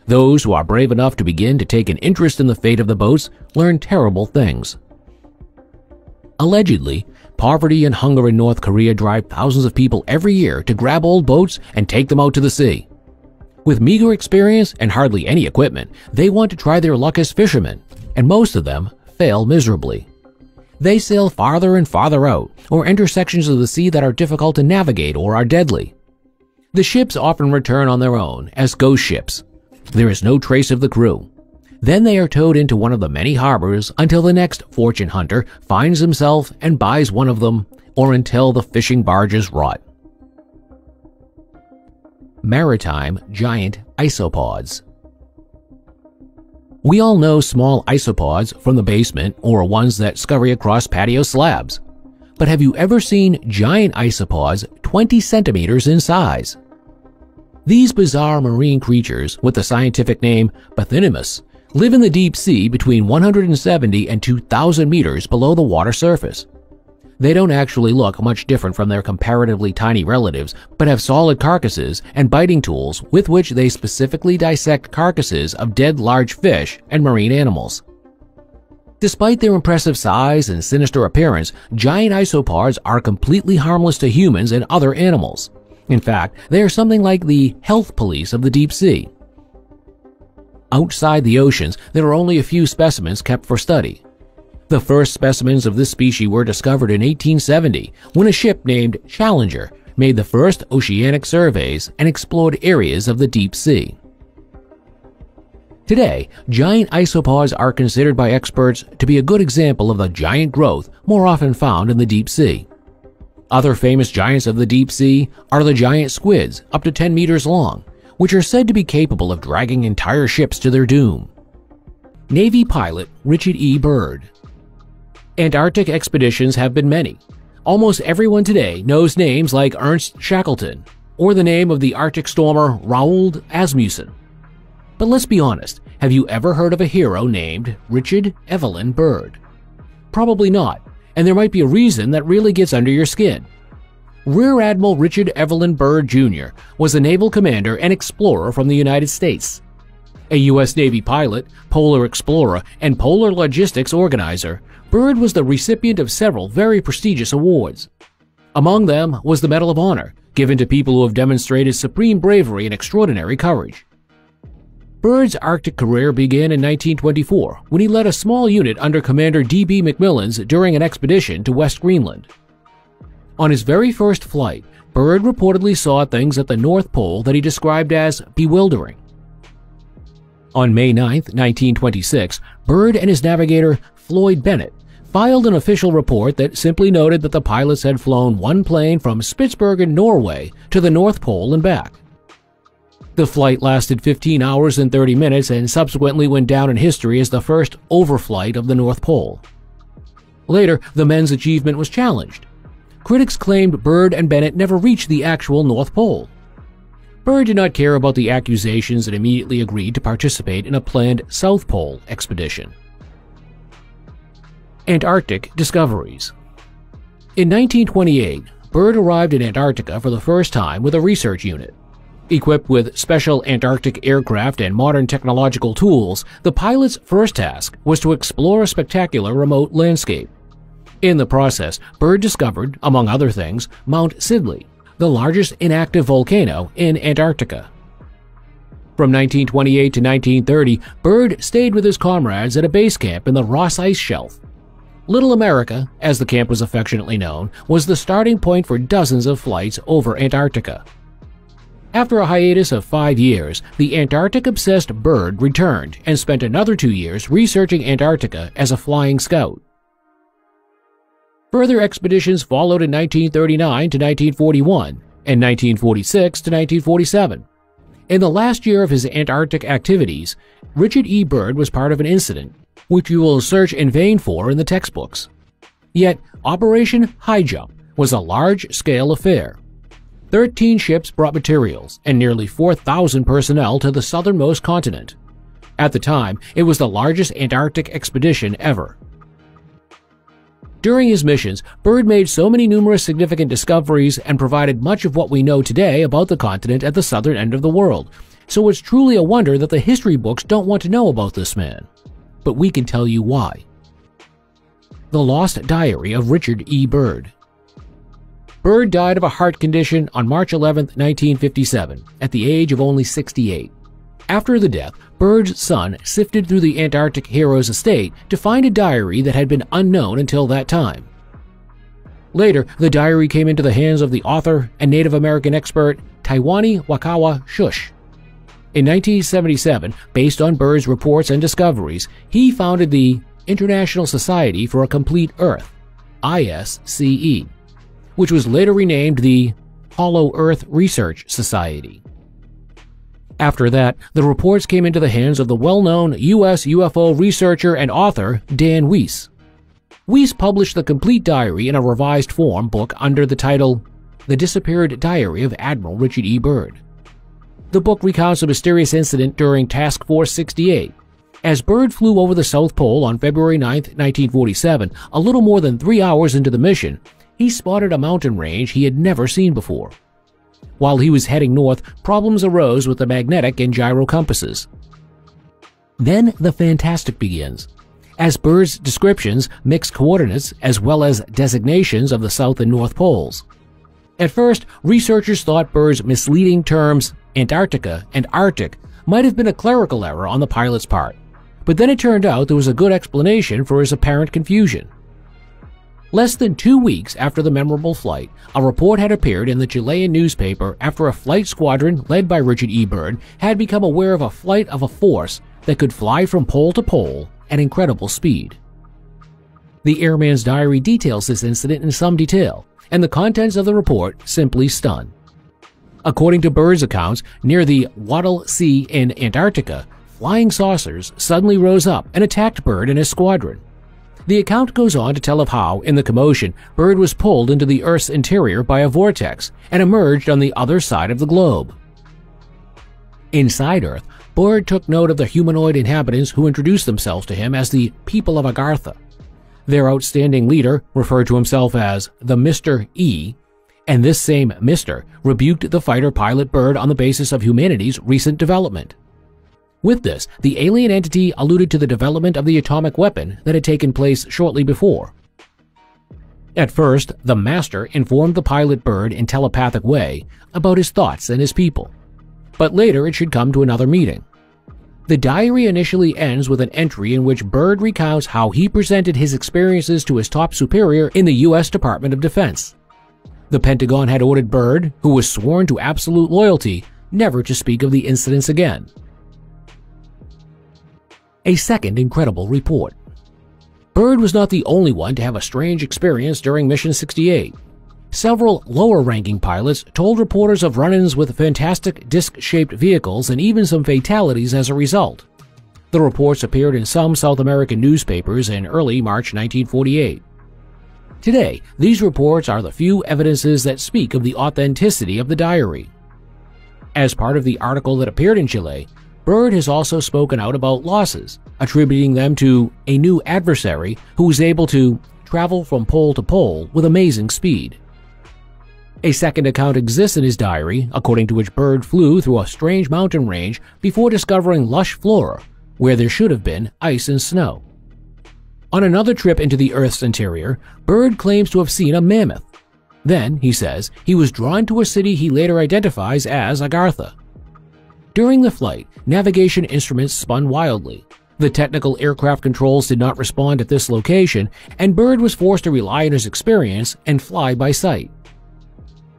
Those who are brave enough to begin to take an interest in the fate of the boats learn terrible things. Allegedly, poverty and hunger in North Korea drive thousands of people every year to grab old boats and take them out to the sea. With meager experience and hardly any equipment, they want to try their luck as fishermen, and most of them fail miserably. They sail farther and farther out, or enter sections of the sea that are difficult to navigate or are deadly. The ships often return on their own as ghost ships. There is no trace of the crew. Then they are towed into one of the many harbors until the next fortune hunter finds himself and buys one of them, or until the fishing barges rot. Maritime giant isopods. We all know small isopods from the basement or ones that scurry across patio slabs. But have you ever seen giant isopods 20 centimeters in size? These bizarre marine creatures, with the scientific name Bathynomus, live in the deep sea between 170 and 2,000 meters below the water surface. They don't actually look much different from their comparatively tiny relatives, but have solid carcasses and biting tools with which they specifically dissect carcasses of dead large fish and marine animals. Despite their impressive size and sinister appearance, giant isopods are completely harmless to humans and other animals. In fact, they are something like the health police of the deep sea. Outside the oceans, there are only a few specimens kept for study. The first specimens of this species were discovered in 1870 when a ship named Challenger made the first oceanic surveys, and explored areas of the deep sea. Today, giant isopods are considered by experts to be a good example of the giant growth more often found in the deep sea. Other famous giants of the deep sea are the giant squids, up to 10 meters long, which are said to be capable of dragging entire ships to their doom. Navy pilot Richard E. Byrd. Antarctic expeditions have been many. Almost everyone today knows names like Ernst Shackleton or the name of the Arctic stormer Roald Asmussen. But let's be honest, have you ever heard of a hero named Richard Evelyn Byrd? Probably not, and there might be a reason that really gets under your skin. Rear Admiral Richard Evelyn Byrd Jr. was a naval commander and explorer from the United States. A U.S. Navy pilot, polar explorer, and polar logistics organizer, Byrd was the recipient of several very prestigious awards. Among them was the Medal of Honor, given to people who have demonstrated supreme bravery and extraordinary courage. Byrd's Arctic career began in 1924 when he led a small unit under Commander D.B. McMillan's during an expedition to West Greenland. On his very first flight, Byrd reportedly saw things at the North Pole that he described as bewildering. On May 9, 1926, Byrd and his navigator, Floyd Bennett, filed an official report that simply noted that the pilots had flown one plane from Spitsbergen, Norway, to the North Pole and back. The flight lasted 15 hours and 30 minutes and subsequently went down in history as the first overflight of the North Pole. Later, the men's achievement was challenged. Critics claimed Byrd and Bennett never reached the actual North Pole. Byrd did not care about the accusations and immediately agreed to participate in a planned South Pole expedition. Antarctic discoveries. In 1928, Byrd arrived in Antarctica for the first time with a research unit. Equipped with special Antarctic aircraft and modern technological tools, the pilot's first task was to explore a spectacular remote landscape. In the process, Byrd discovered, among other things, Mount Sidley, the largest inactive volcano in Antarctica. From 1928 to 1930, Byrd stayed with his comrades at a base camp in the Ross Ice Shelf. Little America, as the camp was affectionately known, was the starting point for dozens of flights over Antarctica. After a hiatus of 5 years, the Antarctic-obsessed Byrd returned and spent another 2 years researching Antarctica as a flying scout. Further expeditions followed in 1939 to 1941 and 1946 to 1947. In the last year of his Antarctic activities, Richard E. Byrd was part of an incident, which you will search in vain for in the textbooks. Yet, Operation High Jump was a large-scale affair. 13 ships brought materials and nearly 4,000 personnel to the southernmost continent. At the time, it was the largest Antarctic expedition ever. During his missions, Byrd made so many numerous significant discoveries and provided much of what we know today about the continent at the southern end of the world, so it's truly a wonder that the history books don't want to know about this man. But we can tell you why. The Lost Diary of Richard E. Byrd. Byrd died of a heart condition on March 11, 1957, at the age of only 68. After the death, Byrd's son sifted through the Antarctic hero's estate to find a diary that had been unknown until that time. Later, the diary came into the hands of the author and Native American expert Taiwani Wakawa Shush. In 1977, based on Byrd's reports and discoveries, he founded the International Society for a Complete Earth, ISCE, which was later renamed the Hollow Earth Research Society. After that, the reports came into the hands of the well-known U.S. UFO researcher and author Dan Weiss. Weiss published the complete diary in a revised form book under the title The Disappeared Diary of Admiral Richard E. Byrd. The book recounts a mysterious incident during Task Force 68. As Byrd flew over the South Pole on February 9, 1947, a little more than 3 hours into the mission, he spotted a mountain range he had never seen before. While he was heading north, problems arose with the magnetic and gyro compasses. Then the fantastic begins, as Byrd's descriptions mix coordinates as well as designations of the South and North Poles. At first, researchers thought Byrd's misleading terms Antarctica and Arctic might have been a clerical error on the pilot's part, but then it turned out there was a good explanation for his apparent confusion. Less than 2 weeks after the memorable flight, a report had appeared in the Chilean newspaper after a flight squadron led by Richard E. Byrd had become aware of a flight of a force that could fly from pole to pole at incredible speed. The airman's diary details this incident in some detail, and the contents of the report simply stun. According to Byrd's accounts, near the Weddell Sea in Antarctica, flying saucers suddenly rose up and attacked Byrd and his squadron. The account goes on to tell of how, in the commotion, Byrd was pulled into the Earth's interior by a vortex and emerged on the other side of the globe. Inside Earth, Byrd took note of the humanoid inhabitants who introduced themselves to him as the people of Agartha. Their outstanding leader referred to himself as the Mr. E, and this same Mr. rebuked the fighter pilot Byrd on the basis of humanity's recent development. With this, the alien entity alluded to the development of the atomic weapon that had taken place shortly before. At first, the Master informed the pilot Byrd in telepathic way about his thoughts and his people, but later it should come to another meeting. The diary initially ends with an entry in which Byrd recounts how he presented his experiences to his top superior in the U.S. Department of Defense. The Pentagon had ordered Byrd, who was sworn to absolute loyalty, never to speak of the incidents again. A second incredible report. Byrd was not the only one to have a strange experience during Mission 68. Several lower-ranking pilots told reporters of run-ins with fantastic disc-shaped vehicles and even some fatalities as a result. The reports appeared in some South American newspapers in early March 1948. Today, these reports are the few evidences that speak of the authenticity of the diary. As part of the article that appeared in Chile, Byrd has also spoken out about losses, attributing them to a new adversary who was able to travel from pole to pole with amazing speed. A second account exists in his diary, according to which Byrd flew through a strange mountain range before discovering lush flora, where there should have been ice and snow. On another trip into the Earth's interior, Byrd claims to have seen a mammoth. Then, he says, he was drawn to a city he later identifies as Agartha. During the flight, navigation instruments spun wildly. The technical aircraft controls did not respond at this location, and Byrd was forced to rely on his experience and fly by sight.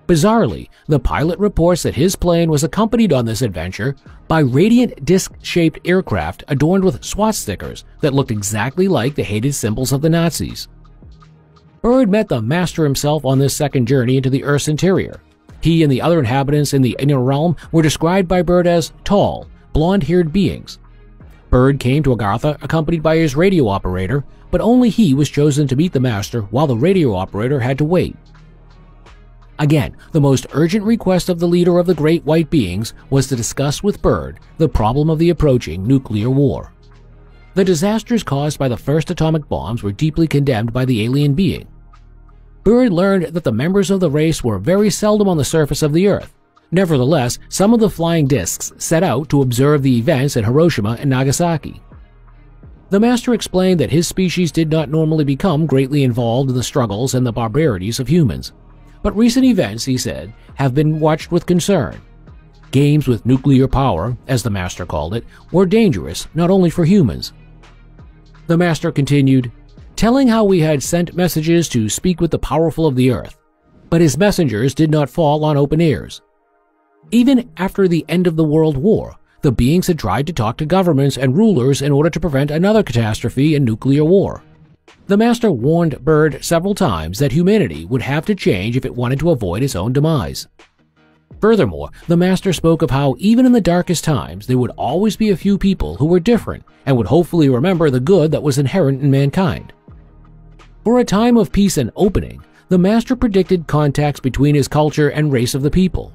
Bizarrely, the pilot reports that his plane was accompanied on this adventure by radiant disc-shaped aircraft adorned with SWAT stickers that looked exactly like the hated symbols of the Nazis. Byrd met the Master himself on this second journey into the Earth's interior. He and the other inhabitants in the inner realm were described by Byrd as tall, blonde-haired beings. Byrd came to Agartha accompanied by his radio operator, but only he was chosen to meet the Master while the radio operator had to wait. Again, the most urgent request of the leader of the Great White Beings was to discuss with Byrd the problem of the approaching nuclear war. The disasters caused by the first atomic bombs were deeply condemned by the alien being. Byrd learned that the members of the race were very seldom on the surface of the Earth. Nevertheless, some of the flying discs set out to observe the events at Hiroshima and Nagasaki. The Master explained that his species did not normally become greatly involved in the struggles and the barbarities of humans. But recent events, he said, have been watched with concern. Games with nuclear power, as the Master called it, were dangerous not only for humans. The Master continued, telling how we had sent messages to speak with the powerful of the Earth, but his messengers did not fall on open ears. Even after the end of the World War, the beings had tried to talk to governments and rulers in order to prevent another catastrophe and nuclear war. The Master warned Byrd several times that humanity would have to change if it wanted to avoid its own demise. Furthermore, the Master spoke of how even in the darkest times there would always be a few people who were different and would hopefully remember the good that was inherent in mankind. For a time of peace and opening, the Master predicted contacts between his culture and race of the people.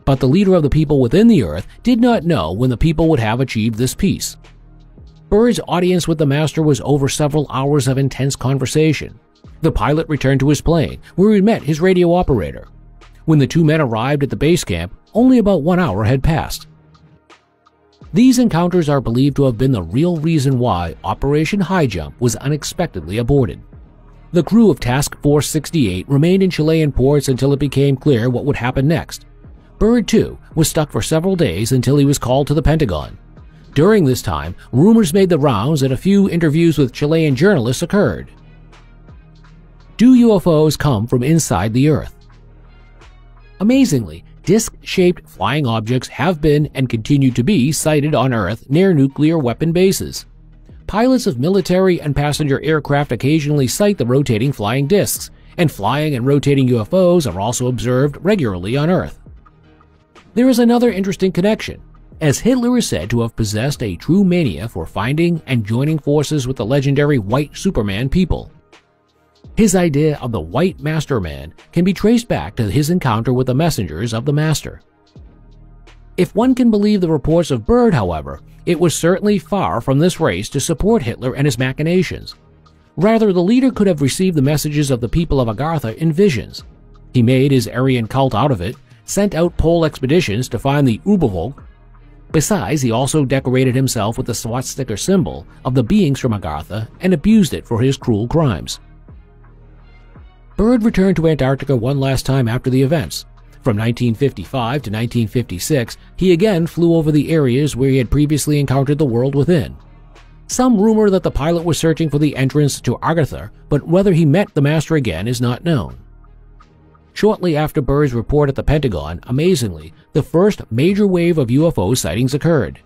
But the leader of the people within the Earth did not know when the people would have achieved this peace. Byrd's audience with the Master was over several hours of intense conversation. The pilot returned to his plane, where he met his radio operator. When the two men arrived at the base camp, only about 1 hour had passed. These encounters are believed to have been the real reason why Operation High Jump was unexpectedly aborted. The crew of Task Force 68 remained in Chilean ports until it became clear what would happen next. Byrd, too, was stuck for several days until he was called to the Pentagon. During this time, rumors made the rounds and a few interviews with Chilean journalists occurred. Do UFOs come from inside the Earth? Amazingly, disc-shaped flying objects have been and continue to be sighted on Earth near nuclear weapon bases. Pilots of military and passenger aircraft occasionally sight the rotating flying discs, and flying and rotating UFOs are also observed regularly on Earth. There is another interesting connection, as Hitler is said to have possessed a true mania for finding and joining forces with the legendary White Superman people. His idea of the White Master Man can be traced back to his encounter with the messengers of the Master. If one can believe the reports of Byrd, however, it was certainly far from this race to support Hitler and his machinations. Rather, the leader could have received the messages of the people of Agartha in visions. He made his Aryan cult out of it, sent out pole expeditions to find the Ubervolk. Besides, he also decorated himself with the swastika symbol of the beings from Agartha and abused it for his cruel crimes. Byrd returned to Antarctica one last time after the events. From 1955 to 1956, he again flew over the areas where he had previously encountered the world within. Some rumor that the pilot was searching for the entrance to Agartha, but whether he met the Master again is not known. Shortly after Byrd's report at the Pentagon, amazingly, the first major wave of UFO sightings occurred.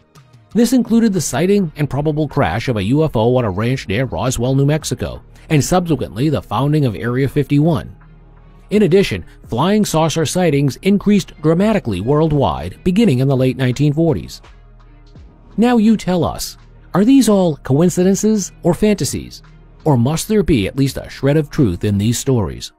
This included the sighting and probable crash of a UFO on a ranch near Roswell, New Mexico, and subsequently the founding of Area 51. In addition, flying saucer sightings increased dramatically worldwide beginning in the late 1940s. Now you tell us, are these all coincidences or fantasies? Or must there be at least a shred of truth in these stories?